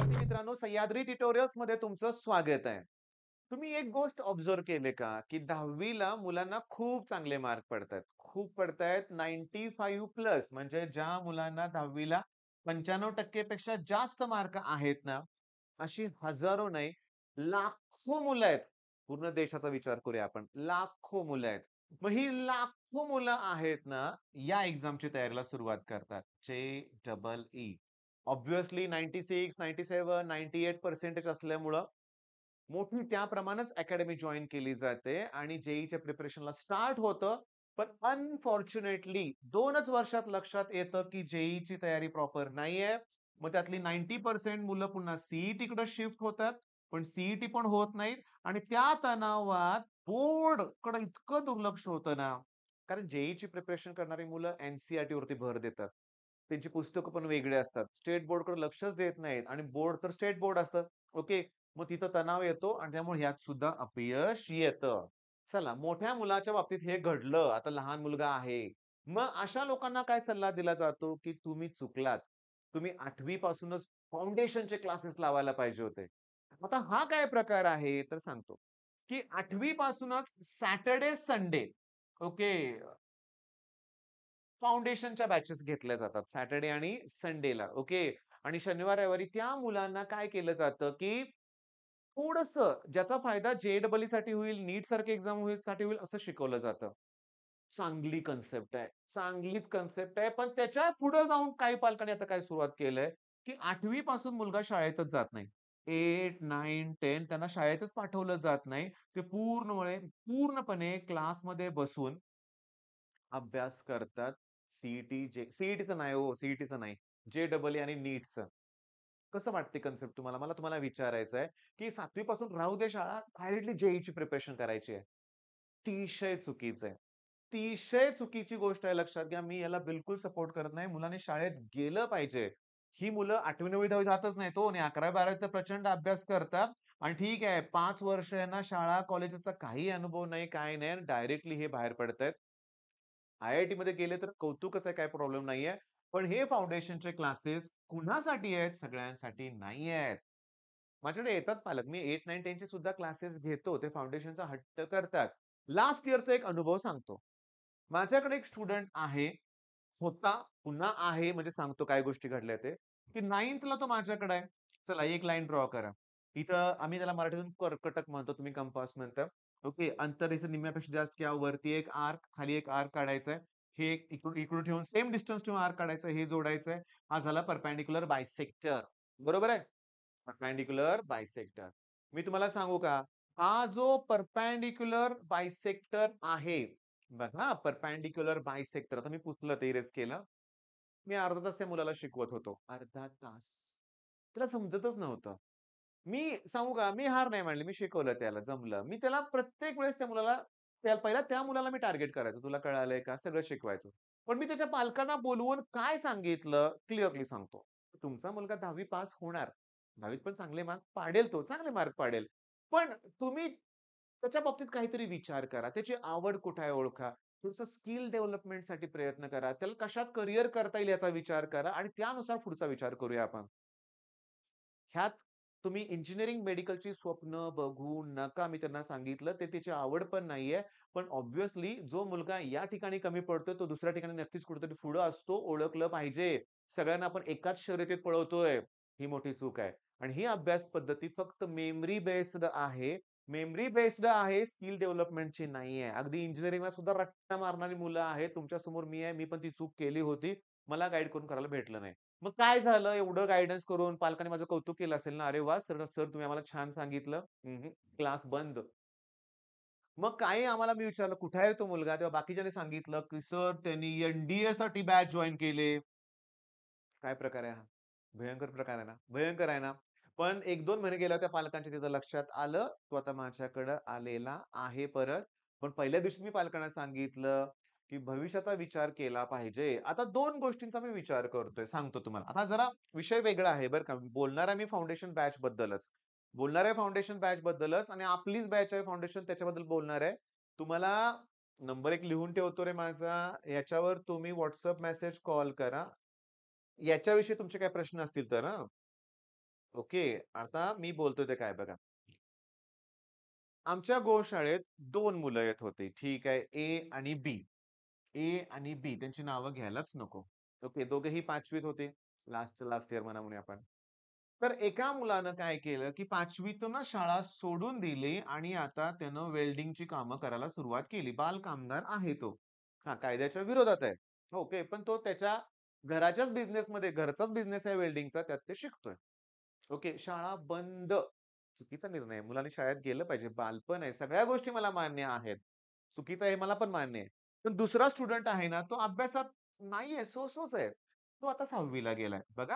विद्यार्थी मित्रांनो, सह्याद्री ट्युटोरियल्स मध्ये तुमचं स्वागत आहे. तुम्ही एक गोष्ट ऑब्झर्व्ह केले का, की 10वी ला मुलांना खूप चांगले मार्क पडतायत. खूप पडतायत 95 प्लस म्हणजे ज्या मुलांना 10वी ला 95% पेक्षा जास्त मार्क आहेत ना, अशी हजारो नाही, लाखो मुलं आहेत. पूर्ण देशाचा विचार करूया आपण. लाखो मुलं आहेत. मग ही लाखो मुलं आहेत ना, या एक्झामची तयारीला सुरुवात करतात. JEE. ऑब्व्हियसली 96, 97, 98% असल्यामुळं मोठी त्याप्रमाणेच अकॅडमी जॉइन केली जाते आणि जेईच्या प्रिपरेशनला स्टार्ट होतं. पण अनफॉर्च्युनेटली 2च वर्षात लक्षात येतं, की जेईची तयारी प्रॉपर नाहीये. मग त्यातली 90% मुलं पुन्हा सीईटीकडे शिफ्ट होतात. पण सीईटी पण होत नाहीत आणि त्या तणावात बोर्डकडे इतकं दुर्लक्ष होतं ना, कारण जेईची प्रिपरेशन करणारी मुलं एन-सी-ई-आरटी वरती भर देतात. त्यांची पुस्तकं पण वेगळी असतात. स्टेट बोर्डकडे लक्षच देत नाहीत आणि बोर्ड तर स्टेट बोर्ड असतं. ओके. मग तिथं तणाव येतो आणि त्यामुळे ह्यात सुद्धा अपयश येतं. चला, मोठ्या मुलाच्या बाबतीत हे घडलं. आता लहान मुलगा आहे. मग अशा लोकांना काय सल्ला दिला जातो, की तुम्ही चुकलात. तुम्ही 8वी पासूनच फाउंडेशनचे क्लासेस लावायला पाहिजे होते. आता हा काय प्रकार आहे तर सांगतो, की 8वी पासूनच सॅटर्डे, संडे ओके, फाउंडेशनच्या बॅचेस घेतल्या जातात सॅटर्डे आणि संडेला. ओके. आणि शनिवार, रविवारी त्या मुलांना काय केलं जातं, की थोडंसं ज्याचा फायदा जे साठी होईल, नीट सारखी एक्झाम साठी होईल असं शिकवलं जातं. चांगली कन्सेप्ट आहे. चांगलीच कन्सेप्ट आहे. पण त्याच्या पुढे जाऊन काही पालकांनी आता काय सुरुवात केलंय, की 8वी पासून मुलगा शाळेतच जात नाही. 8, 9, 10 त्यांना शाळेतच पाठवलं जात नाही. ते पूर्णपणे क्लासमध्ये बसून अभ्यास करतात. सीईटीचं नाही हो, सीईटीचं नाही. जे आणि नीटचं. कसं वाटते कन्सेप्ट तुम्हाला? मला तुम्हाला विचारायचं आहे, की 7वी पासून राहू दे शाळा, डायरेक्टली जेईची प्रिपरेशन करायची आहे. अतिशय चुकीचं आहे. अतिशय चुकीची गोष्ट आहे लक्षात घ्या. मी याला बिलकुल सपोर्ट करत नाही. मुलांनी शाळेत गेलं पाहिजे. ही मुलं 8वी, 9वी, 10वी जातच नाहीत हो आणि 11वी, 12वी तर प्रचंड अभ्यास करतात आणि ठीक आहे 5 वर्ष यांना शाळा, कॉलेजचा काही अनुभव नाही, काही नाही. डायरेक्टली हे बाहेर पडतायत. आय-आय-टी मध्ये गेले तर कौतुकच आहे, काही प्रॉब्लेम नाहीये. पण हे फाउंडेशनचे क्लासेस कुणासाठी आहेत? सगळ्यांसाठी नाही आहेत. माझ्याकडे येतात पालक. मी 8, 9, 10 चे सुद्धा क्लासेस घेतो. ते फाउंडेशनचा हट्ट करतात. लास्ट इयरचा एक अनुभव सांगतो. माझ्याकडे एक स्टुडंट आहे, होता, पुन्हा आहे म्हणजे सांगतो काय गोष्टी घडल्या ते, की 9th ला तो माझ्याकडे आहे. चला एक लाईन ड्रॉ करा. इथं आम्ही त्याला मराठीतून कर्कटक म्हणतो, तुम्ही कंपास म्हणता. ओके. अंतर याचं निम्म्यापेक्षा जास्त किंवा वरती एक आर्क, खाली एक आर्क काढायचा आहे. हे एक इकडून इकडून ठेवून सेम डिस्टन्स ठेवून आर्क काढायचा हे जोडायचं आहे. हा झाला परपेंडिक्युलर बायसेक्टर. बरोबर आहे? Perpendicular bisector. मी तुम्हाला सांगू का? हा जो परपेंडिक्युलर बायसेक्टर आहे, बघा परपेंडिक्युलर बायसेक्टर. आता मी पुसलं ते इरेज केलं. मी अर्धा तास त्या मुलाला शिकवत होतो. अर्धा तास. त्याला समजतच नव्हतं. मी सांगू का? मी हार नाही मानली. मी शिकवलं त्याला, जमलं. मी त्याला प्रत्येक वेळेस त्या मुलाला पहिला त्या मुलाला मी टार्गेट करायचो. तुला कळालंय का? सगळं शिकवायचं. पण मी त्याच्या पालकांना बोलवून काय सांगितलं क्लिअरली सांगतो. तुमचा मुलगा 10वी पास होणार. 10वीत पण चांगले मार्क पाडेल तो, चांगले मार्क पाडेल. पण तुम्ही त्याच्या बाबतीत काहीतरी विचार करा. त्याची आवड कुठे आहे ओळखा. थोडंसं स्किल डेव्हलपमेंटसाठी प्रयत्न करा. त्याला कशात करियर करता येईल याचा विचार करा आणि त्यानुसार पुढचा विचार करूया आपण. ह्यात तुम्ही इंजिनिअरिंग मेडिकलची स्वप्न बघू नका. मी त्यांना सांगितलं. ते त्याची आवड पण नाहीये. पण ऑब्व्हियसली जो मुलगा या ठिकाणी कमी पडतोय, तो दुसऱ्या ठिकाणी नक्कीच कुठेतरी पुढे असतो, ओळखलं पाहिजे. सगळ्यांना आपण एकाच शर्यतीत पळवतोय, ही मोठी चूक आहे. आणि ही अभ्यास पद्धती फक्त मेमरी बेस्ड आहे. मेमरी बेस्ड आहे, स्किल डेव्हलपमेंटची नाहीये. अगदी इंजिनिअरिंगला सुद्धा रट्टा मारणारी मुलं आहेत. तुमच्यासमोर मी आहे. मी पण ती चूक केली होती. मला गाईड करून करायला भेटलं नाही. मग काय झालं एवढं गाईडन्स करून पालकांनी माझं कौतुक केलं असेल ना, "अरे वाह! सर सर तुम्ही आम्हाला छान सांगितलं." क्लास बंद. मग काही आम्हाला मी विचारलं, "कुठे आहे तो मुलगा?" तेव्हा बाकीच्यांनी सांगितलं, की "सर त्यांनी साठी बॅच जॉइन केले." काय प्रकार आहे हा? भयंकर प्रकार आहे ना? भयंकर आहे ना? पण 1-2 महिने गेल्यावर त्या पालकांच्या तिथं लक्षात आलं, तो आता माझ्याकडं आलेला आहे परत. पण पहिल्या दिवशीच मी पालकांना सांगितलं, की भविष्याचा विचार केला पाहिजे. आता 2 गोष्टींचा मी विचार करतोय, सांगतो तुम्हाला. आता जरा विषय वेगळा आहे बरं का. बोलणार आहे मी फाउंडेशन बॅचबद्दलच. बोलणार आहे फाउंडेशन बॅचबद्दलच आणि आपलीच बॅच आहे फाउंडेशन त्याच्याबद्दल बोलणार आहे. तुम्हाला नंबर एक लिहून ठेवतो रे माझा. याच्यावर तुम्ही WhatsApp मेसेज, कॉल करा. याच्याविषयी तुमचे काही प्रश्न असतील तर हां. ओके. आता मी बोलतोय ते काय बघा. आमच्या गोशाळेत 2 मुलं येत होती. ठीक आहे. ए आणि बी. ए आणि बी त्यांची नावं घ्यायलाच नको. ओके. दोघेही 5वीत होते. लास्ट इयर म्हणूया आपण. तर एका मुलानं काय केलं, की 5वीतूनच शाळा सोडून दिली आणि आता त्यानं वेल्डिंगची कामं करायला सुरुवात केली. बालकामगार आहे तो. हां, कायद्याच्या विरोधात आहे. ओके. पण तो त्याच्या घराच्याच बिझनेसमध्ये घरचाच बिझनेस आहे वेल्डिंगचा, त्यात ते शिकतोय. ओके. शाळा बंद. चुकीचा निर्णय आहे. मुलांनी शाळेत गेलं पाहिजे. बालपण आहे. सगळ्या गोष्टी मला मान्य आहेत. चुकीचं आहे मला पण मान्य आहे. पण दुसरा स्टुडंट आहे ना, तो अभ्यासात नाहीये, सो-सोच आहे. तो आता 6वी ला गेलाय. बघा,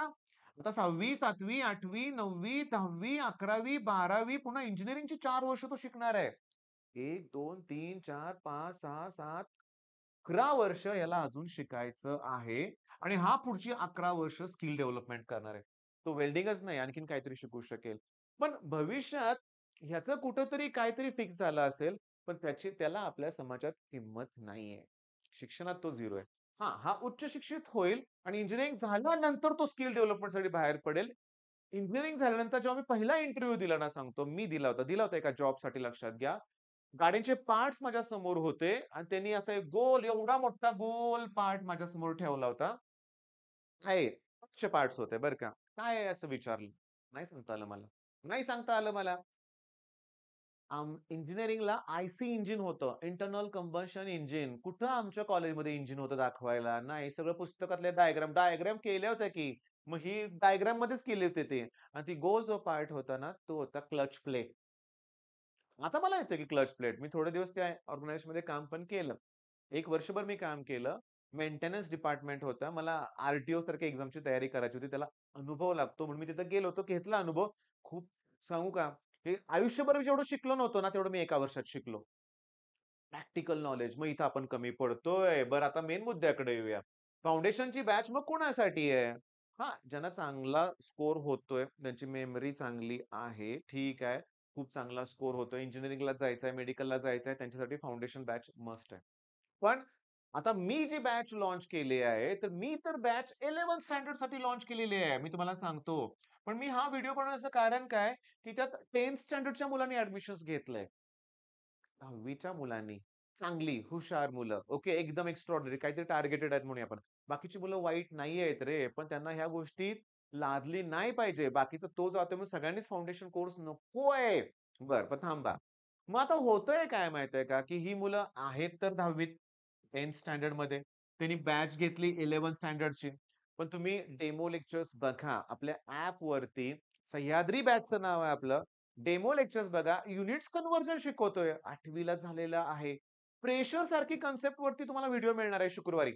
आता 6वी, 7वी, 8वी, 9वी, 10वी, 11वी, 12वी पुन्हा इंजिनिअरिंगची 4 वर्ष तो शिकणार आहे. 1, 2, 3, 4, 5, 6, 7, 11 वर्ष याला अजून शिकायचं आहे आणि हा पुढची 11 वर्ष स्किल डेव्हलपमेंट करणार आहे. तो वेल्डिंगच नाही, आणखीन काहीतरी शिकू शकेल. पण भविष्यात ह्याचं कुठेतरी काहीतरी फिक्स झालं असेल, पण त्याला आपल्या समाजात किंमत नाहीये. शिक्षणात तो 0 आहे. हां, हा उच्च शिक्षित होईल आणि इंजिनिअरिंग झाल्यानंतर तो स्किल डेव्हलपमेंटसाठी बाहेर पडेल. इंजिनिअरिंग झाल्यानंतर जेव्हा मी पहिला इंटरव्ह्यू दिला ना सांगतो, मी दिला होता एका जॉबसाठी लक्षात घ्या. गाडीचे पार्ट्स माझ्या समोर होते आणि त्यांनी असा एक गोल एवढा मोठा गोल पार्ट माझ्या समोर ठेवला होता. आहे. 500 पार्ट्स होते बरं का. काय आहे असं विचारलं. नाही सांगता आलं मला. नाही सांगता आलं मला. इंजिनिअरिंगला आय-सी इंजिन होतं. Internal combustion engine. कुठं आमच्या कॉलेजमध्ये इंजिन होतं दाखवायला? नाही. सगळं पुस्तकातले डायग्राम. डायग्राम केल्या होत्या की. मग ही डायग्राममध्येच केले होते ते. आणि ती गोल जो पार्ट होता ना, तो होता क्लच प्लेट. आता मला येतं की क्लच प्लेट. मी थोडे दिवस त्या ऑर्गनायझेशनमध्ये काम पण केलं. 1 वर्षभर मी काम केलं. मेंटेनन्स डिपार्टमेंट होतं. मला आर-टी-ओ सारख्या एक्झामची तयारी करायची होती. त्याला अनुभव लागतो म्हणून मी तिथे गेलो होतो, घेतला अनुभव. खूप सांगू का, हे आयुष्यभर मी जेवढं शिकलो नव्हतो ना, तेवढं मी एका वर्षात शिकलो. Practical knowledge. मग इथं आपण कमी पडतोय. बरं आता मेन मुद्द्याकडे येऊया. फाउंडेशनची बॅच मग कोणासाठी आहे? हां, ज्यांना चांगला स्कोर होतोय, त्यांची मेमरी चांगली आहे, ठीक आहे. खूप चांगला स्कोर होतोय, इंजिनिअरिंगला जायचंय, मेडिकलला जायचंय, त्यांच्यासाठी फाउंडेशन बॅच मस्ट आहे. पण आता मी जी बॅच लॉन्च केली आहे, तर मी तर बॅच 11th स्टँडर्डसाठी लॉन्च केलेली आहे. मी तुम्हाला सांगतो. पण मी हा व्हिडिओ बनवण्याचं कारण काय, की त्यात 10th स्टँडर्डच्या मुलांनी ॲडमिशन्स घेतलंय. 10वीच्या मुलांनी. चांगली, हुशार मुलं. ओके, एकदम एक्स्ट्राऑर्डिनरी काहीतरी टार्गेटेड आहेत म्हणूया आपण. बाकीची मुलं वाईट नाही आहेत रे, पण त्यांना ह्या गोष्टीत लादली नाही पाहिजे. बाकीचा तो जातोय म्हणून सगळ्यांनीच फाउंडेशन कोर्स नकोय. बरं, पण थांबा. मग आता होतंय काय माहितीये का, की ही मुलं आहेत तर 10वीत 10th स्टँडर्डमध्ये. त्यांनी बॅच घेतली 11th स्टँडर्डची. पण तुम्ही डेमो लेक्चर्स बघा. आपल्या ॲपवरती सह्याद्री बॅचचं नाव आहे आपलं. डेमो लेक्चर्स बघा. युनिट्स कन्व्हर्जन शिकवतोय. 8वी ला झालेला आहे. प्रेशर सारखी कन्सेप्ट वरती तुम्हाला व्हिडिओ मिळणार आहे शुक्रवारी,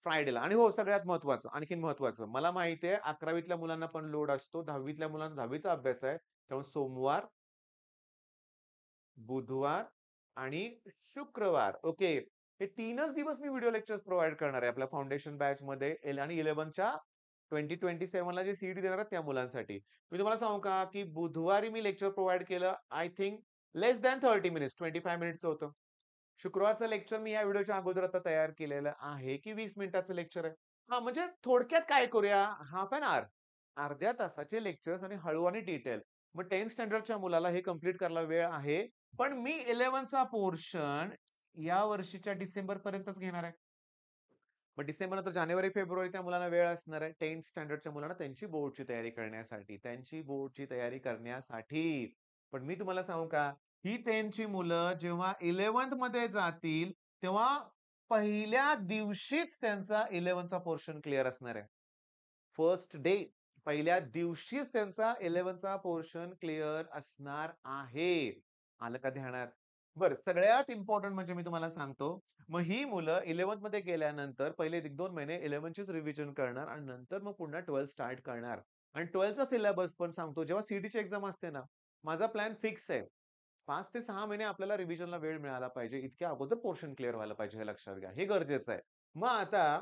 फ्रायडेला. आणि हो, सगळ्यात महत्त्वाचं, आणखीन महत्त्वाचं. मला माहिती आहे 11वीतल्या मुलांना पण लोड असतो. 10वीतल्या मुलांना 10वीचा अभ्यास आहे. त्यामुळे सोमवार, बुधवार आणि शुक्रवार. ओके. हे 3च दिवस मी व्हिडिओ लेक्चर्स प्रोव्हाईड करणार आहे आपल्या फाउंडेशन बॅचमध्ये आणि 11च्या 2027ला जे सीईटी देणार आहेत त्या मुलांसाठी. मी तुम्हाला सांगू का, की बुधवारी मी लेक्चर प्रोव्हाईड केलं. I think less than 30 minutes, 25 मिनिट्सचं होतं. शुक्रवारचं लेक्चर मी या व्हिडिओच्या अगोदर आता तयार केलेलं आहे, की 20 मिनिटाचं लेक्चर आहे. हां, म्हणजे थोडक्यात काय करूया, हाल्फ एन हॉवर. अर्ध्या तासाचे लेक्चर्स आणि हळू आणि डिटेल. मग 10th स्टँडर्डच्या मुलाला हे कंप्लीट करायला वेळ आहे. पण मी 11चा पोर्शन या वर्षीच्या डिसेंबरपर्यंतच घेणार आहे. मग डिसेंबर नंतर जानेवारी, फेब्रुवारी त्या मुलांना वेळ असणार आहे. 10th स्टँडर्डच्या मुलांना त्यांची बोर्डची तयारी करण्यासाठी. त्यांची बोर्डची तयारी करण्यासाठी. पण मी तुम्हाला सांगू का, ही 10th मुलं जेव्हा 11th मध्ये जातील, तेव्हा पहिल्या दिवशीच त्यांचा 11चा पोर्शन क्लिअर असणार आहे. फर्स्ट डे पहिल्या दिवशीच त्यांचा 11चा पोर्शन क्लिअर असणार आहे. आलं का ध्यानात? बरं, सगळ्यात इम्पोर्टंट म्हणजे मी तुम्हाला सांगतो, मग ही मुलं 11th मध्ये गेल्यानंतर पहिले 1-2 महिने 11चीच रिव्हिजन करणार आणि नंतर मग पुन्हा 12th स्टार्ट करणार. आणि 12चा सिलेबस पण सांगतो, जेव्हा सीईटीची एक्झाम असते ना, माझा प्लॅन फिक्स आहे. 5 ते 6 महिने आपल्याला रिव्हिजनला वेळ मिळाला पाहिजे. इतक्या अगोदर पोर्शन क्लिअर व्हायला पाहिजे हे लक्षात घ्या. हे गरजेचं आहे. मग आता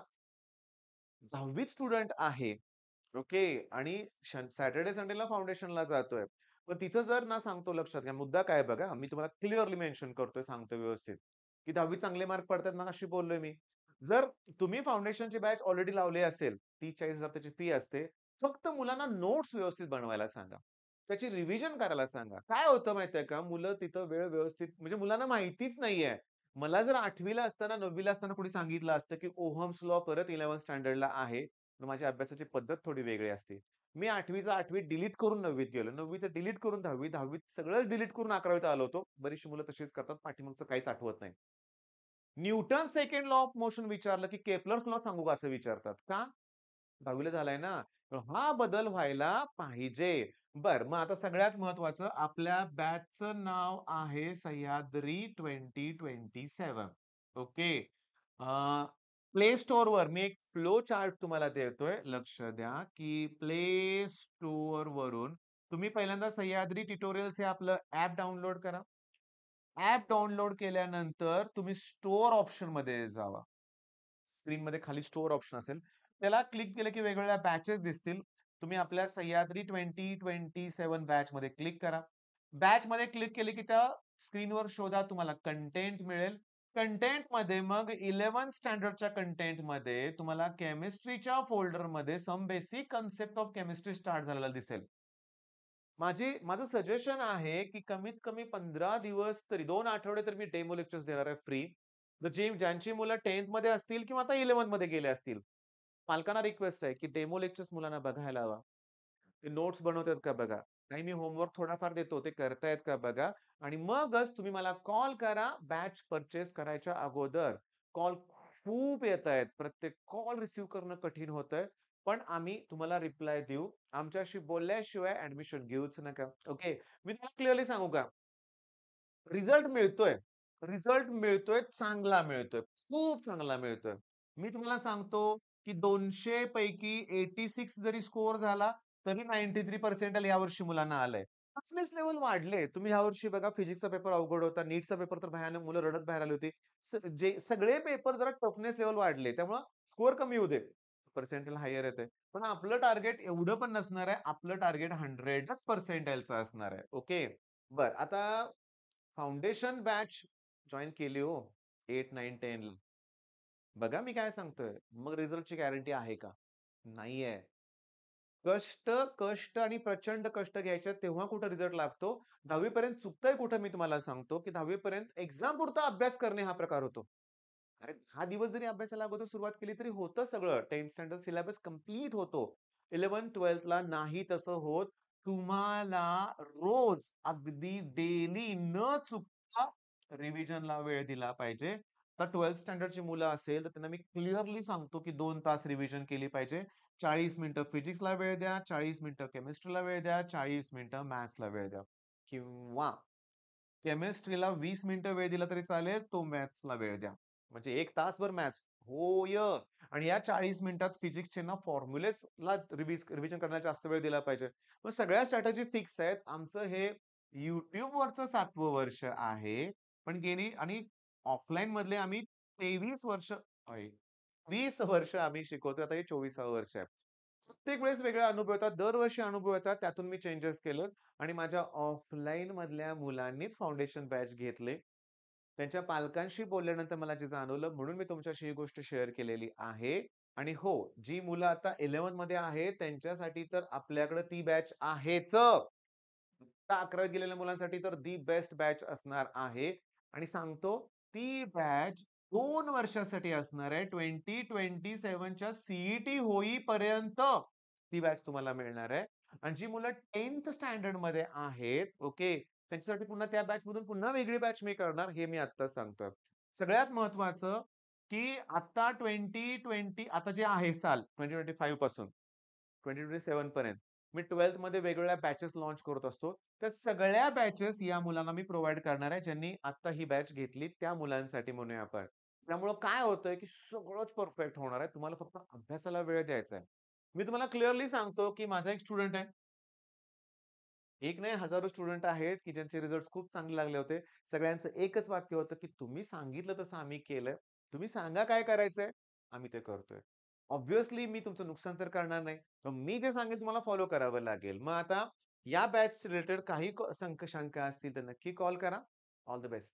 10वीत स्टुडंट आहे. ओके. आणि सॅटर्डे संडेला फाउंडेशनला जातोय. पण तिथं जर ना सांगतो लक्षात घ्या, मुद्दा काय बघा, मी तुम्हाला क्लिअरली मेन्शन करतोय, सांगतो व्यवस्थित, की 10वीत चांगले मार्क पडतात मगाशी बोललोय मी. जर तुम्ही फाउंडेशनची बॅच ऑलरेडी लावली असेल, 30,000-40,000 त्याची फी असते. फक्त मुलांना नोट्स व्यवस्थित बनवायला सांगा. त्याची रिव्हिजन करायला सांगा. काय होतं माहितीये का? मुलं तिथं वेळ व्यवस्थित म्हणजे मुलांना माहितीच नाहीये. मला जर 8वी ला असताना 9वी ला असताना कोणी सांगितलं असतं, की ओहम्स लॉ परत 11th स्टँडर्डला आहे. तर माझी अभ्यासाची पद्धत थोडी वेगळी असती. मी 8वीचा 8वी डिलीट करून 9वीत गेलो. 9वीचं डिलीट करून 10वी, 10वीत सगळंच डिलीट करून 11वीत आलो होतो. बरीचशी मुलं तशीच करतात. पाठीमागचं काहीच आठवत नाही. Newton second law of motion विचारलं, की केप्लर्स लॉ सांगू का असं विचारतात. का? 10वी झालाय ना. तर हा बदल व्हायला पाहिजे. बरं, मग आता सगळ्यात महत्त्वाचं आपल्या बॅचचं नाव आहे सह्याद्री 2027. ओके. प्ले स्टोअरवर मी एक फ्लो चार्ट तुम्हाला देतोय. लक्ष द्या, की प्ले स्टोअरवरून तुम्ही पहिल्यांदा सह्याद्री ट्युटोरियल्स हे आपलं ॲप डाउनलोड करा. ॲप डाउनलोड केल्यानंतर तुम्ही स्टोअर ऑप्शनमध्ये जावा. स्क्रीनमध्ये खाली स्टोअर ऑप्शन असेल. त्याला क्लिक केलं की वेगवेगळ्या बॅचेस दिसतील. तुम्ही आपल्या सह्याद्री 2027 बॅचमध्ये क्लिक करा. बॅचमध्ये क्लिक केले की त्या स्क्रीनवर शोधा तुम्हाला कंटेंट मिळेल. कंटेंटमध्ये मग 11th स्टँडर्डच्या कंटेंटमध्ये तुम्हाला केमिस्ट्रीच्या फोल्डरमध्ये some basic concept of chemistry start झालेला दिसेल. माझं सजेशन आहे, की कमीत कमी 15 दिवस तरी 2 आठवडे तर मी डेमो लेक्चर्स देणार आहे फ्री. तर ज्यांची मुलं 10th मध्ये असतील किंवा आता 11th मध्ये गेले असतील. पालकांना रिक्वेस्ट आहे, की डेमो लेक्चर्स मुलांना बघायला लावा. ते नोट्स बनवतात का बघा. नाही मी होमवर्क थोडाफार देतो, ते करतायत का बघा आणि मगच तुम्ही मला कॉल करा बॅच पर्चेस करायच्या अगोदर. कॉल खूप येतायत. प्रत्येक कॉल रिसीव्ह करणं कठीण होतंय. पण आम्ही तुम्हाला रिप्लाय देऊ. आमच्याशी बोलल्याशिवाय ॲडमिशन घेऊच नका. ओके. मी तुम्हाला क्लिअरली सांगू का? रिझल्ट मिळतोय. रिझल्ट मिळतोय, चांगला मिळतोय. खूप चांगला मिळतोय. मी तुम्हाला सांगतो, की 200 पैकी 86 जरी स्कोर झाला, तरी 93 पर्सेंटाइल यावर्षी मुलांना आलंय. टफनेस लेव्हल वाढले. तुम्ही यावर्षी बघा फिजिक्सचा पेपर अवघड होता. नीटचा पेपर तर भयानक मुलं रडत बाहेर आली होती. सगळे पेपर जरा टफनेस लेव्हल वाढले. त्यामुळं स्कोर कमी येऊ दे. पर्सेंटाइल हायर येतंय. पण आपलं टार्गेट एवढं पण नसणार आहे. आपलं टार्गेट 100च पर्सेंटाइलचं असणार आहे. ओके. बरं आता फाउंडेशन बॅच जॉइन केली हो 8, 9, 10 ला. बघा मी काय सांगतोय. मग रिझल्टची गॅरंटी आहे का? नाहीये. कष्ट आणि प्रचंड कष्ट घ्यायचे तेव्हा कुठे रिझल्ट लागतो. 10वी पर्यंत चुकतंय कुठं मी तुम्हाला सांगतो, की 10वी पर्यंत एक्झाम पुरता अभ्यास करणे हा प्रकार होतो. अरे 10 दिवस जरी अभ्यासाला अगोदर सुरुवात केली तरी होतं सगळं. 10th स्टँडर्ड सिलेबस कंप्लीट होतो. 11th-12th ला नाही तसं होत. तुम्हाला रोज अगदी डेली न चुकता रिव्हिजनला वेळ दिला पाहिजे. तर 12th स्टँडर्डची मुलं असेल, तर त्यांना मी क्लिअरली सांगतो, की 2 तास रिव्हिजन केली पाहिजे. 40 मिनिटं फिजिक्सला वेळ द्या, 40 मिनिटं केमिस्ट्रीला वेळ द्या, 40 मिनिटं मॅथ्सला वेळ द्या. किंवा केमिस्ट्रीला 20 मिनिटं वेळ दिला तरी चालेल, तो मॅथ्सला वेळ द्या. म्हणजे 1 तासभर मॅथ्स. होय. आणि या 40 मिनिटात फिजिक्सचे ना फॉर्म्युलेसला रिव्हिजन करण्याला जास्त वेळ दिला पाहिजे. मग सगळ्या स्ट्रॅटेजी फिक्स आहेत. आमचं हे YouTubeवरचं 7वं वर्ष आहे. पण गेली आणि ऑफलाईन मधले आम्ही 23 वर्ष 20 वर्ष आम्ही शिकवतोय. आता हे 24वं वर्ष आहे. प्रत्येक वेळेस वेगळे अनुभव येतात. दरवर्षी अनुभव येतात. त्यातून मी चेंजेस केलेत आणि माझ्या ऑफलाईन मधल्या मुलांनीच फाउंडेशन बॅच घेतले. त्यांच्या पालकांशी बोलल्यानंतर मला जे जाणवलं म्हणून मी तुमच्याशी ही गोष्ट शेअर केलेली आहे. आणि हो, जी मुलं आता 11th मध्ये आहेत त्यांच्यासाठी तर आपल्याकडे ती बॅच आहेच. आता 11वीत गेलेल्या मुलांसाठी तर दी बेस्ट बॅच असणार आहे आणि सांगतो ती बॅच 2 वर्षासाठी असणार आहे. 2027च्या सीईटी होईपर्यंत ती बॅच तुम्हाला मिळणार आहे. आणि जी मुलं 10th स्टँडर्डमध्ये आहेत, ओके, त्यांच्यासाठी पुन्हा त्या बॅचमधून पुन्हा वेगळी बॅच मी करणार, हे मी आत्ताच सांगतोय. सगळ्यात महत्त्वाचं, की आता 2020 आता जे आहे साल 2025 पासून 2027 पर्यंत मी 12th मध्ये वेगवेगळ्या बॅचेस लॉन्च करत असतो. त्या सगळ्या बॅचेस या मुलांना मी प्रोव्हाईड करणार आहे, ज्यांनी आता ही बॅच घेतली त्या मुलांसाठी म्हणूया आपण. त्यामुळं काय होतंय, की सगळंच परफेक्ट होणार आहे. तुम्हाला फक्त अभ्यासाला वेळ द्यायचा आहे. मी तुम्हाला क्लिअरली सांगतो, की माझा एक स्टुडंट आहे. एक नाही हजारो स्टुडंट आहेत, की ज्यांचे रिझल्ट्स खूप चांगले लागले होते. सगळ्यांचं एकच वाक्य होतं, की तुम्ही सांगितलं तसं आम्ही केलंय. तुम्ही सांगा काय करायचंय, आम्ही ते करतोय. ऑब्व्हियसली मी तुमचं नुकसान तर करणार नाही. पण मी जे सांगेल तुम्हाला फॉलो करावं लागेल. मग आता या बॅच रिलेटेड काही शंका असतील तर नक्की कॉल करा. All the best.